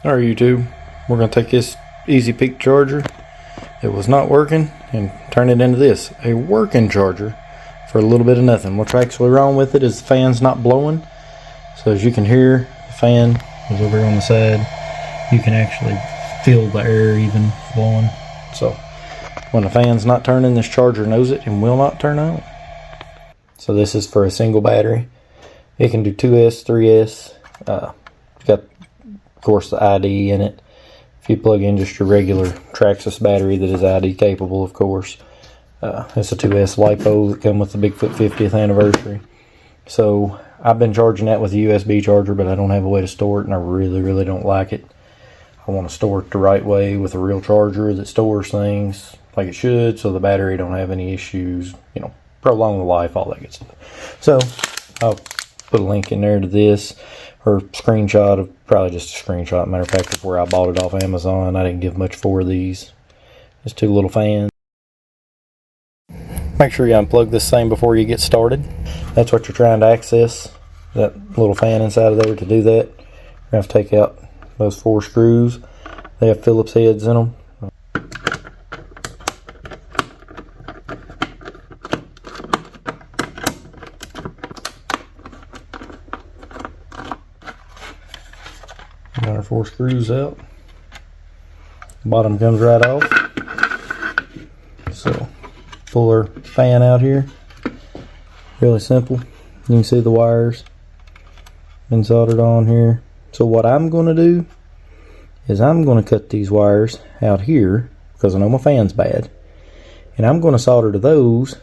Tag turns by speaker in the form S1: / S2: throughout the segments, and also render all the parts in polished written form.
S1: Alright YouTube, we're going to take this easy peak charger that was not working and turn it into this, a working charger for a little bit of nothing. What's actually wrong with it is the fan's not blowing. So as you can hear, the fan is over here on the side. You can actually feel the air even blowing. So when the fan's not turning, this charger knows it and will not turn on. So this is for a single battery. It can do 2S, 3S. It's got, of course, the ID in it. If you plug in just your regular Traxxas battery that is ID capable, of course. It's a 2S lipo that comes with the Bigfoot 50th anniversary. So I've been charging that with a USB charger, but I don't have a way to store it, and I really don't like it. I want to store it the right way with a real charger that stores things like it should, so the battery don't have any issues, you know, prolong the life, all that good stuff. So I'll put a link in there to this, or screenshot of, probably just a screenshot, matter of fact, of where I bought it off Amazon. I didn't give much for these. Just two little fans. Make sure you unplug this thing before you get started. That's what you're trying to access, that little fan inside of there. To do that, you're going to have to take out those 4 screws. They have Phillips heads in them. Got our 4 screws out. The bottom comes right off. So pull our fan out here. Really simple. You can see the wires been soldered on here. So what I'm going to do is I'm going to cut these wires out here because I know my fan's bad, and I'm going to solder to those,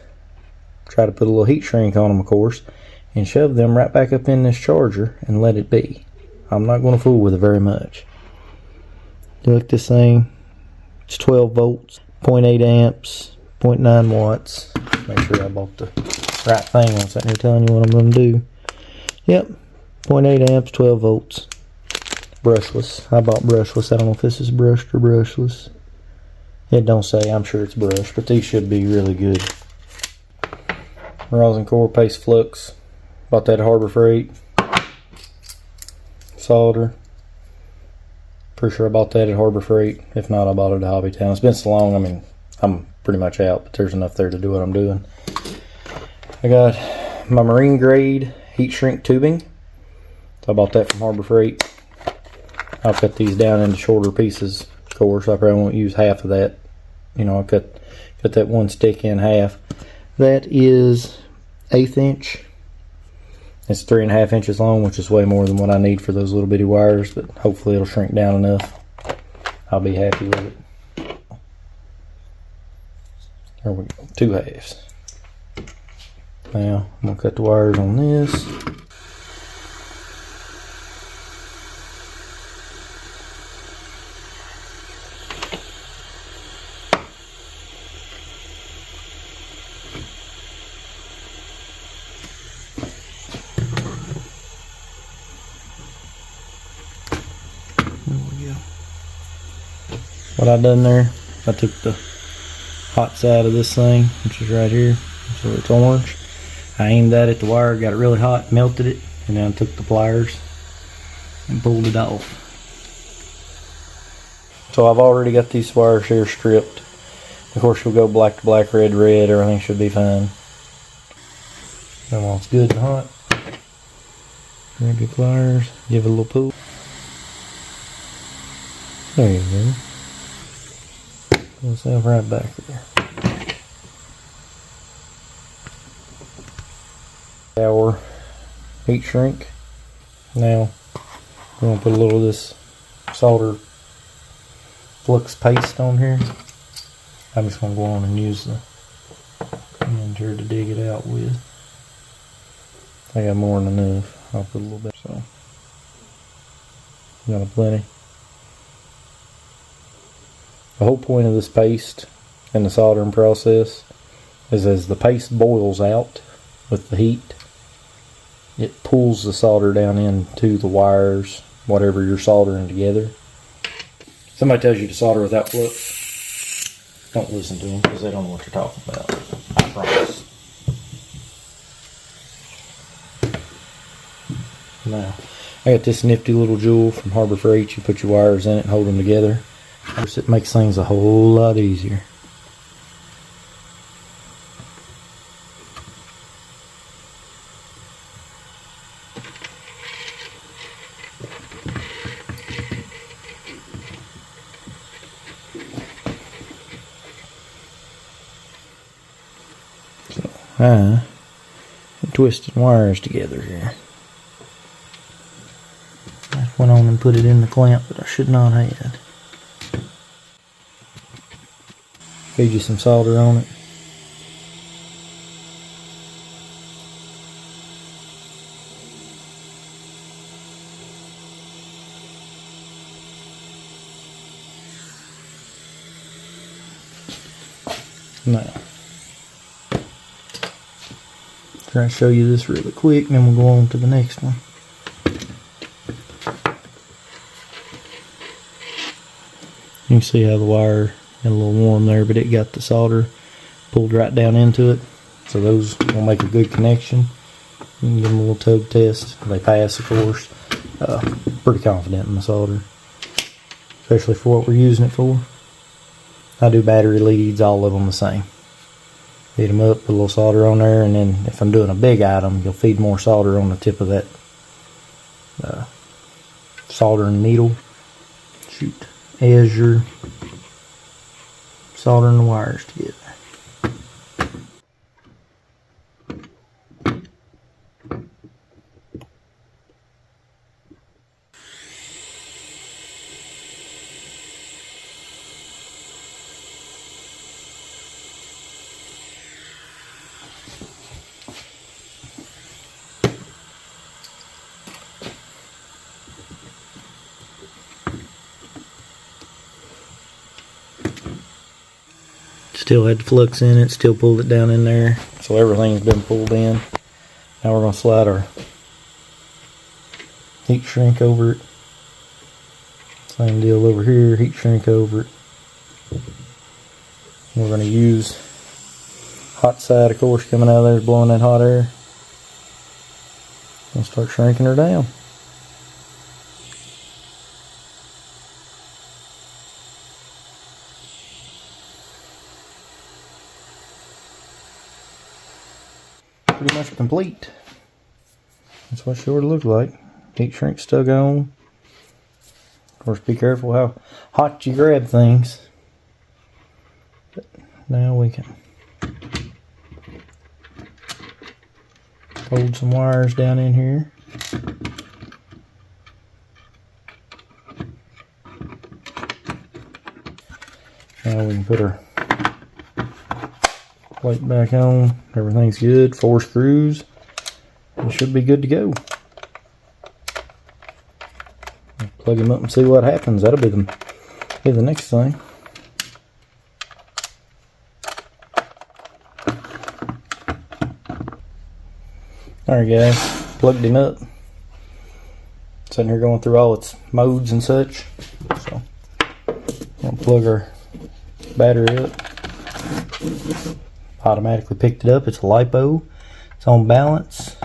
S1: try to put a little heat shrink on them, of course, and shove them right back up in this charger and let it be. I'm not going to fool with it very much. You look at this thing, it's 12 volts, 0.8 amps, 0.9 watts. Make sure I bought the right thing. I'm sitting here telling you what I'm going to do. Yep, 0.8 amps, 12 volts. Brushless. I bought brushless. I don't know if this is brushed or brushless. It don't say. I'm sure it's brushed, but these should be really good. Rosin core, paste flux. Bought that at Harbor Freight. Solder. Pretty sure I bought that at Harbor Freight. If not, I bought it at Hobby Town. It's been so long, I mean, I'm pretty much out, but there's enough there to do what I'm doing. I got my marine grade heat shrink tubing. So I bought that from Harbor Freight. I'll cut these down into shorter pieces. Of course, I probably won't use half of that. You know, I'll cut that one stick in half. That is 1/8 inch. It's 3.5 inches long, which is way more than what I need for those little bitty wires, but hopefully it'll shrink down enough. I'll be happy with it. There we go, 2 halves. Now, I'm gonna cut the wires on this. What I done there, I took the hot side of this thing, which is right here, so it's orange. I aimed that at the wire, got it really hot, melted it, and then I took the pliers and pulled it off. So I've already got these wires here stripped. Of course, you'll go black to black, red to red, everything should be fine. Then while it's good and hot, grab your pliers, give it a little pull. There you go. Pull yourself right back there. Our heat shrink. Now we're going to put a little of this solder flux paste on here. I'm just going to go on and use the hand here to dig it out with. I got more than enough. I'll put a little bit. So got a plenty. The whole point of this paste and the soldering process is as the paste boils out with the heat, it pulls the solder down into the wires, whatever you're soldering together. Somebody tells you to solder without flux, don't listen to them because they don't know what you're talking about. I promise. Now, I got this nifty little jewel from Harbor Freight. You put your wires in it and hold them together. Of course, it makes things a whole lot easier. So, I'm twisting wires together here. I went on and put it in the clamp, but I should not have. Feed you some solder on it. Now, try to show you this really quick, and then we'll go on to the next one. You can see how the wire got a little warm there, but it got the solder pulled right down into it. So those will make a good connection. You can give them a little tug test. They pass, of course. Pretty confident in the solder, especially for what we're using it for. I do battery leads, all of them the same. Heat them up, put a little solder on there, and then if I'm doing a big item, you'll feed more solder on the tip of that soldering needle. Shoot. As you're soldering the wires together. Still had the flux in it, still pulled it down in there. So everything's been pulled in. Now we're going to slide our heat shrink over it. Same deal over here, heat shrink over it. We're going to use hot side, of course, coming out of there, blowing that hot air. And start shrinking her down. Pretty much complete. That's what it sure looks like. Heat shrink stuck on. Of course, be careful how hot you grab things. But now we can hold some wires down in here. Now we can put our plate back on. Everything's good. 4 screws. It should be good to go. Plug him up and see what happens. That'll be the next thing. Alright guys, plugged him up. Sitting here going through all its modes and such. So, I'm going to plug our battery up. Automatically picked it up. It's a lipo. It's on balance.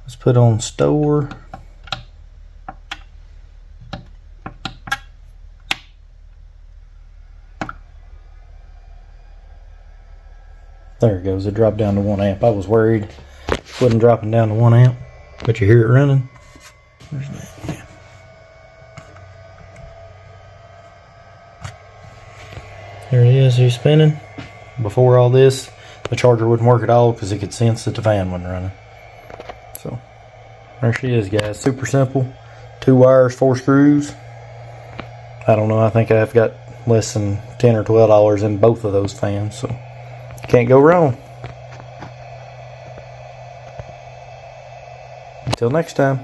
S1: Let's put on store. There it goes. It dropped down to 1 amp. I was worried it wasn't dropping down to 1 amp, but you hear it running. Where's that? Yeah. There it is. He's spinning. Before all this, the charger wouldn't work at all because it could sense that the fan wasn't running. So, there she is, guys. Super simple. 2 wires, 4 screws. I don't know. I think I've got less than $10 or $12 in both of those fans. So, can't go wrong. Until next time.